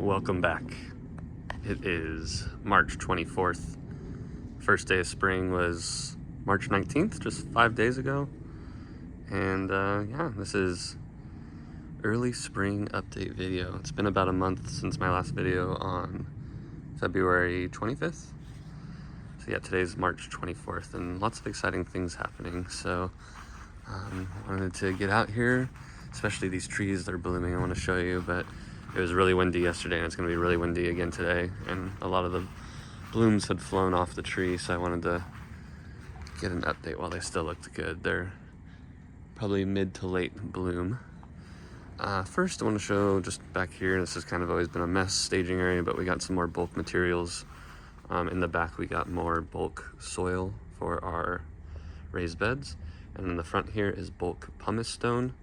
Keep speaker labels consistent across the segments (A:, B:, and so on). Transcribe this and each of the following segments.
A: Welcome back. It is March 24th. First day of spring was March 19th, just 5 days ago. And yeah, this is early spring update video. It's been about a month since my last video on February 25th. So yeah, today's March 24th and lots of exciting things happening. So wanted to get out here, especially these trees that are blooming. I want to show you, but it was really windy yesterday and it's going to be really windy again today. And a lot of the blooms had flown off the tree, so I wanted to get an update while they still looked good. They're probably mid to late bloom. First I want to show just back here, this has kind of always been a mess staging area, but we got some more bulk materials. In the back we got more bulk soil for our raised beds. And in the front here is bulk pumice stone.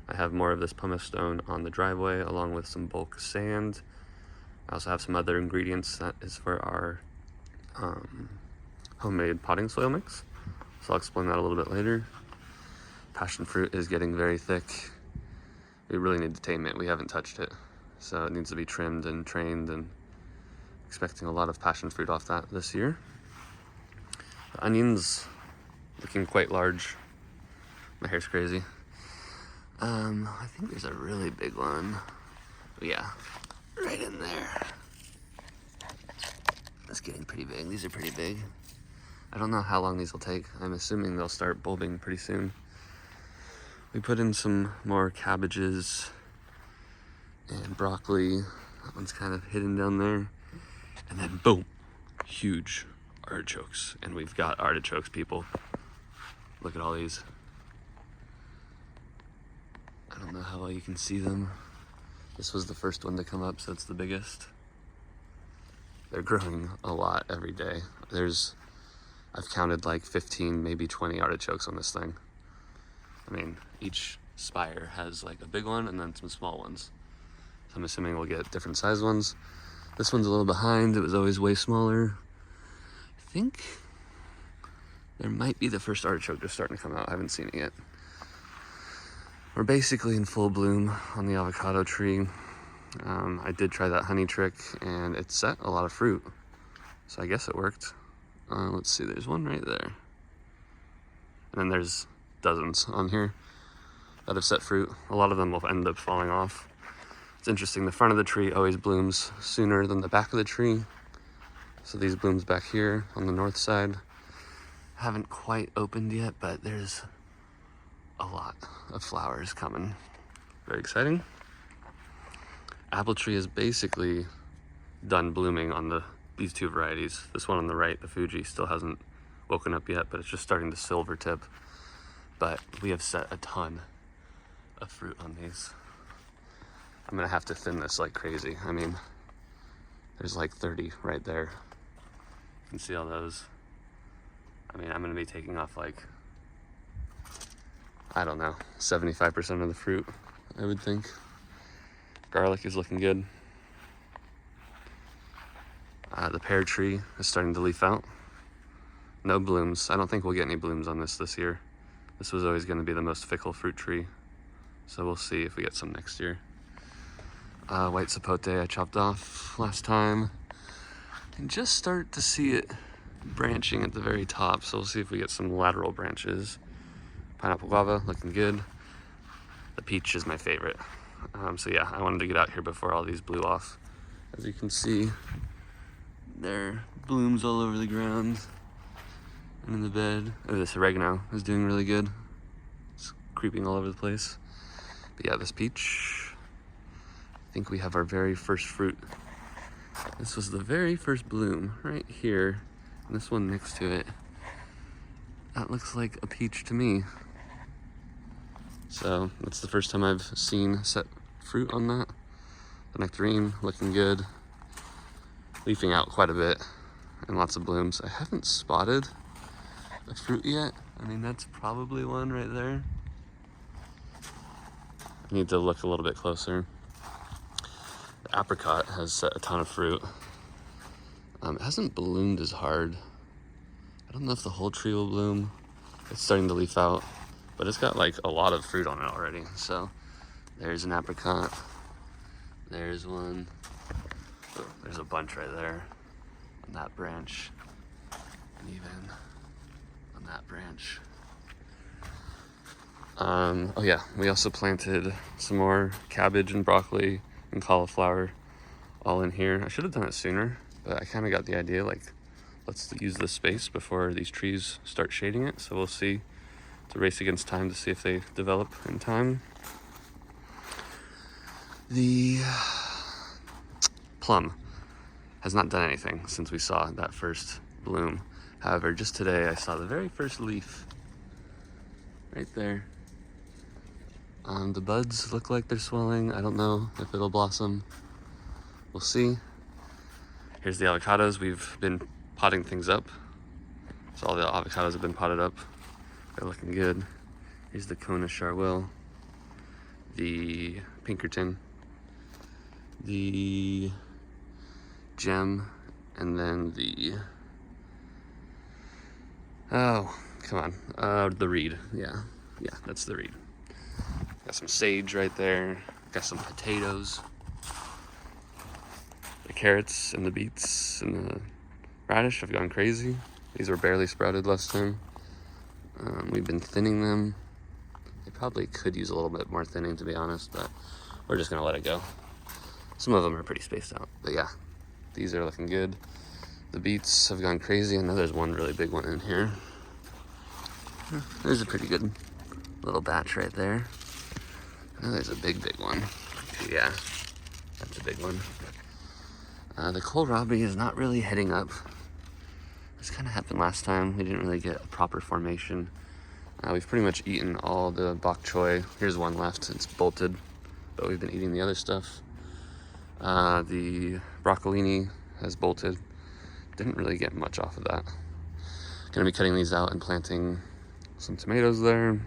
A: I have more of this pumice stone on the driveway along with some bulk sand. I also have some other ingredients that is for our homemade potting soil mix. So I'll explain that a little bit later. Passion fruit is getting very thick. We really need to tame it. We haven't touched it. So it needs to be trimmed and trained, and expecting a lot of passion fruit off that this year. The onions looking quite large. My hair's crazy. I think there's a really big one. Yeah, right in there. That's getting pretty big. These are pretty big. I don't know how long these will take. I'm assuming they'll start bulbing pretty soon. We put in some more cabbages and broccoli. That one's kind of hidden down there. And then boom, huge artichokes. And we've got artichokes, people. Look at all these. I don't know how well you can see them. This was the first one to come up, so it's the biggest. They're growing a lot every day. I've counted like 15, maybe 20 artichokes on this thing. I mean, each spire has like a big one and then some small ones. So I'm assuming we'll get different size ones. This one's a little behind. It was always way smaller. I think there might be the first artichoke just starting to come out. I haven't seen it yet. We're basically in full bloom on the avocado tree. I did try that honey trick and it set a lot of fruit. So I guess it worked. Let's see, there's one right there. And then there's dozens on here that have set fruit. A lot of them will end up falling off. It's interesting, the front of the tree always blooms sooner than the back of the tree. So these blooms back here on the north side haven't quite opened yet, but there's a lot of flowers coming. Very exciting. Apple tree is basically done blooming on these two varieties. This one on the right, the Fuji, still hasn't woken up yet, but it's just starting to silver tip. But we have set a ton of fruit on these. I'm gonna have to thin this like crazy. I mean, there's like 30 right there. You can see all those. I mean, I'm gonna be taking off like, I don't know, 75% of the fruit, I would think. Garlic is looking good. The pear tree is starting to leaf out. No blooms. I don't think we'll get any blooms on this year. This was always going to be the most fickle fruit tree. So we'll see if we get some next year. White sapote I chopped off last time. And just start to see it branching at the very top. So we'll see if we get some lateral branches. Pineapple guava, looking good. The peach is my favorite. So yeah, I wanted to get out here before all these blew off. As you can see, there are blooms all over the ground and in the bed. Oh, this oregano is doing really good. It's creeping all over the place. But yeah, this peach, I think we have our very first fruit. This was the very first bloom right here, and this one next to it. That looks like a peach to me. So that's the first time I've seen set fruit on that. The nectarine looking good. Leafing out quite a bit and lots of blooms. I haven't spotted a fruit yet. I mean, that's probably one right there. I need to look a little bit closer. The apricot has set a ton of fruit. It hasn't bloomed as hard. I don't know if the whole tree will bloom. It's starting to leaf out, but it's got like a lot of fruit on it already. So there's an apricot. There's one. Oh, there's a bunch right there on that branch, and even on that branch. Oh yeah, we also planted some more cabbage and broccoli and cauliflower all in here. I should have done it sooner, but I kind of got the idea, like, let's use this space before these trees start shading it. So we'll see. It's a race against time to see if they develop in time. The plum has not done anything since we saw that first bloom. However, just today I saw the very first leaf right there. The buds look like they're swelling. I don't know if it'll blossom. We'll see. Here's the avocados. We've been potting things up. So all the avocados have been potted up. They're looking good. Here's the Kona Charwell, the Pinkerton, the Gem, and then the, oh, come on, the Reed. Yeah, that's the Reed. Got some sage right there. Got some potatoes. The carrots and the beets and the radish have gone crazy. These were barely sprouted last time. We've been thinning them. They probably could use a little bit more thinning, to be honest, but we're just gonna let it go. Some of them are pretty spaced out, but yeah, these are looking good. The beets have gone crazy. I know there's one really big one in here. There's a pretty good little batch right there. I know there's a big one. Yeah, that's a big one. The kohlrabi is not really heading up. This kind of happened last time. We didn't really get a proper formation. We've pretty much eaten all the bok choy. Here's one left. It's bolted, but we've been eating the other stuff. The broccolini has bolted. Didn't really get much off of that. Gonna be cutting these out and planting some tomatoes there.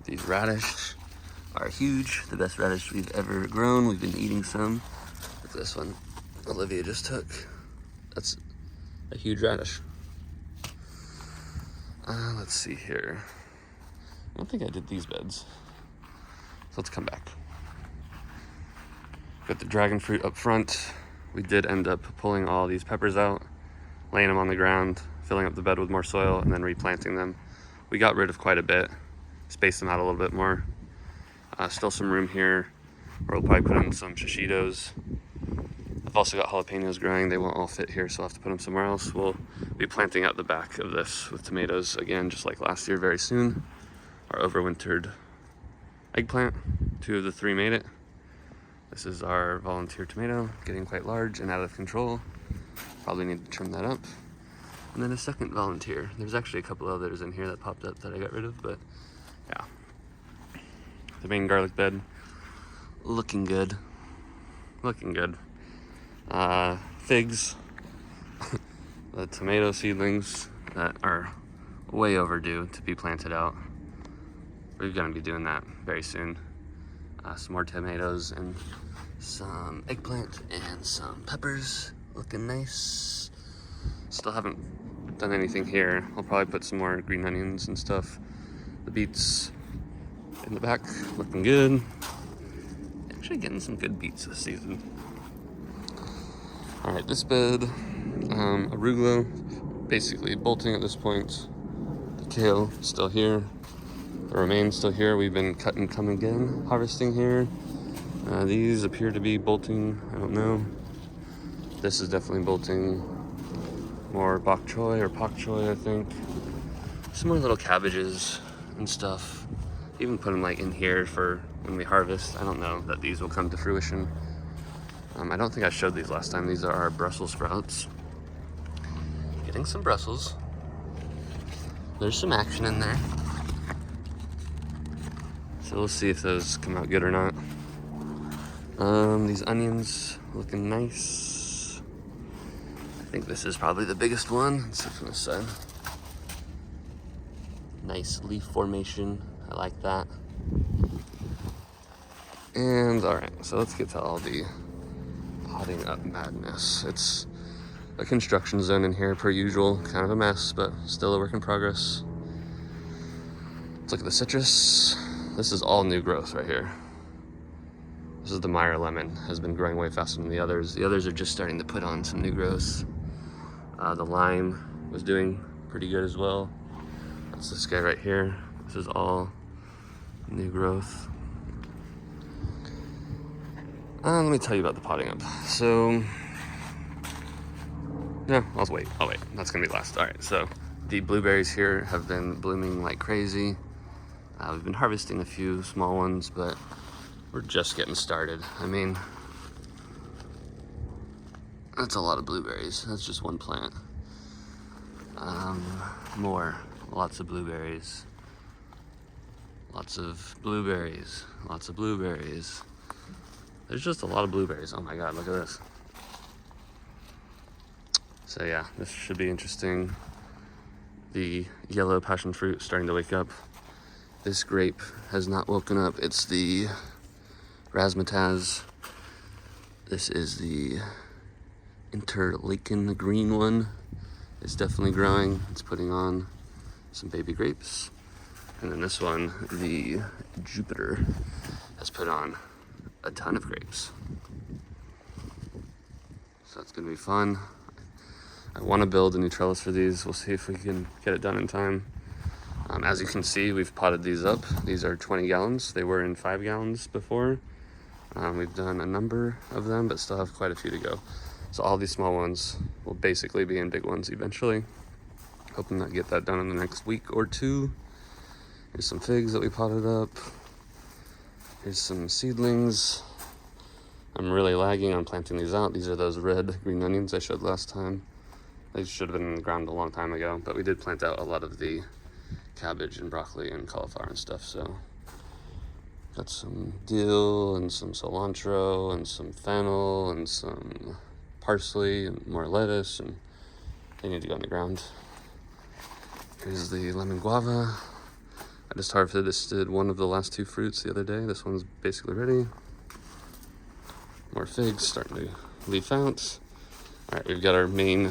A: These radish are huge. The best radish we've ever grown. We've been eating some. Look at this one Olivia just took. That's a huge radish. Let's see here. I don't think I did these beds. So let's come back. Got the dragon fruit up front. We did end up pulling all these peppers out, laying them on the ground, filling up the bed with more soil, and then replanting them. We got rid of quite a bit, spaced them out a little bit more. Still some room here where we'll probably put in some shishitos. I've also got jalapenos growing. They won't all fit here, so I'll have to put them somewhere else. We'll be planting out the back of this with tomatoes again, just like last year, very soon. Our overwintered eggplant. 2 of the 3 made it. This is our volunteer tomato, getting quite large and out of control. Probably need to trim that up. And then a second volunteer. There's actually a couple others in here that popped up that I got rid of, but yeah. The main garlic bed, looking good. Looking good. Figs, the tomato seedlings that are way overdue to be planted out. We're gonna be doing that very soon. Some more tomatoes and some eggplant and some peppers, looking nice. Still haven't done anything here. I'll probably put some more green onions and stuff. The beets in the back, looking good. Actually getting some good beets this season. All right, this bed, arugula, basically bolting at this point. The kale still here. The romaine still here. We've been cut and come again, harvesting here. These appear to be bolting. I don't know. This is definitely bolting. More bok choy or pak choy, I think. Some more little cabbages and stuff. Even put them like in here for when we harvest. I don't know that these will come to fruition. I don't think I showed these last time. These are our Brussels sprouts. Getting some Brussels. There's some action in there. So we'll see if those come out good or not. These onions looking nice. I think this is probably the biggest one. Let's see from this side. Nice leaf formation. I like that. And all right, so let's get to all the potting up madness. It's a construction zone in here per usual, kind of a mess, but still a work in progress. Let's look at the citrus. This is all new growth right here. This is the Meyer lemon, has been growing way faster than the others. The others are just starting to put on some new growth. The lime was doing pretty good as well. That's this guy right here. This is all new growth. Let me tell you about the potting up. So, no, I'll wait. That's gonna be last. All right, so the blueberries here have been blooming like crazy. We've been harvesting a few small ones, but we're just getting started. I mean, that's a lot of blueberries. That's just one plant. Lots of blueberries. Lots of blueberries. Lots of blueberries. There's just a lot of blueberries. Oh my God, look at this. So yeah, this should be interesting. The yellow passion fruit starting to wake up. This grape has not woken up. It's the razzmatazz. This is the interlaken, the green one. It's definitely growing. It's putting on some baby grapes. And then this one, the Jupiter, has put on a ton of grapes. So that's gonna be fun. I wanna build a new trellis for these. We'll see if we can get it done in time. As you can see, we've potted these up. These are 20 gallons. They were in 5 gallons before. We've done a number of them, but still have quite a few to go. So all these small ones will basically be in big ones eventually. Hoping to get that done in the next week or two. Here's some figs that we potted up. Here's some seedlings. I'm really lagging on planting these out. These are those red green onions I showed last time. They should have been in the ground a long time ago, but we did plant out a lot of the cabbage and broccoli and cauliflower and stuff. So got some dill and some cilantro and some fennel and some parsley and more lettuce, and they need to go in the ground. Here's the lemon guava. I just harvested one of the last 2 fruits the other day. This one's basically ready. More figs starting to leaf out. All right, we've got our main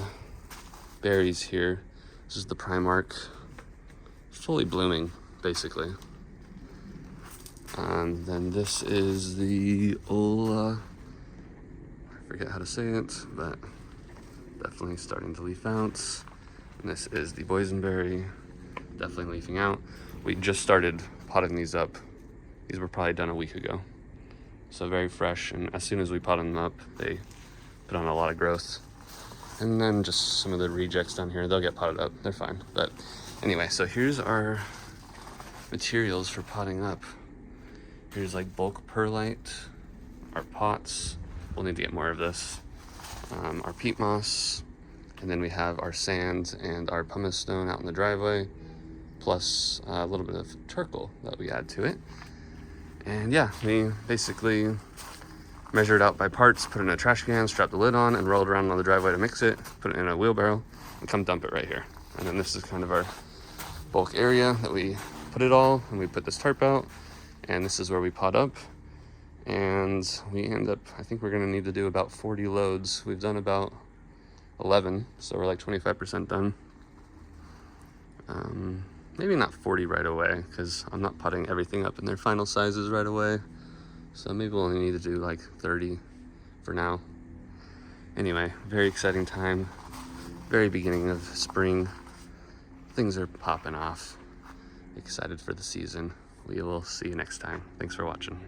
A: berries here. This is the Primark, fully blooming, basically. And then this is the Ola, I forget how to say it, but definitely starting to leaf out. And this is the boysenberry, definitely leafing out. We just started potting these up. These were probably done a week ago. So very fresh, and as soon as we potted them up, they put on a lot of growth. And then just some of the rejects down here, they'll get potted up, they're fine. But anyway, so here's our materials for potting up. Here's like bulk perlite, our pots, we'll need to get more of this, our peat moss, and then we have our sand and our pumice stone out in the driveway, plus a little bit of charcoal that we add to it. And yeah, we basically measured out by parts, put it in a trash can, strapped the lid on, and rolled around on the driveway to mix it, put it in a wheelbarrow, and come dump it right here. And then this is kind of our bulk area that we put it all, and we put this tarp out, and this is where we pot up. And we end up, I think we're gonna need to do about 40 loads. We've done about 11, so we're like 25% done. Maybe not 40 right away, because I'm not potting everything up in their final sizes right away. So maybe we'll only need to do like 30 for now. Anyway, very exciting time. Very beginning of spring. Things are popping off. Excited for the season. We will see you next time. Thanks for watching.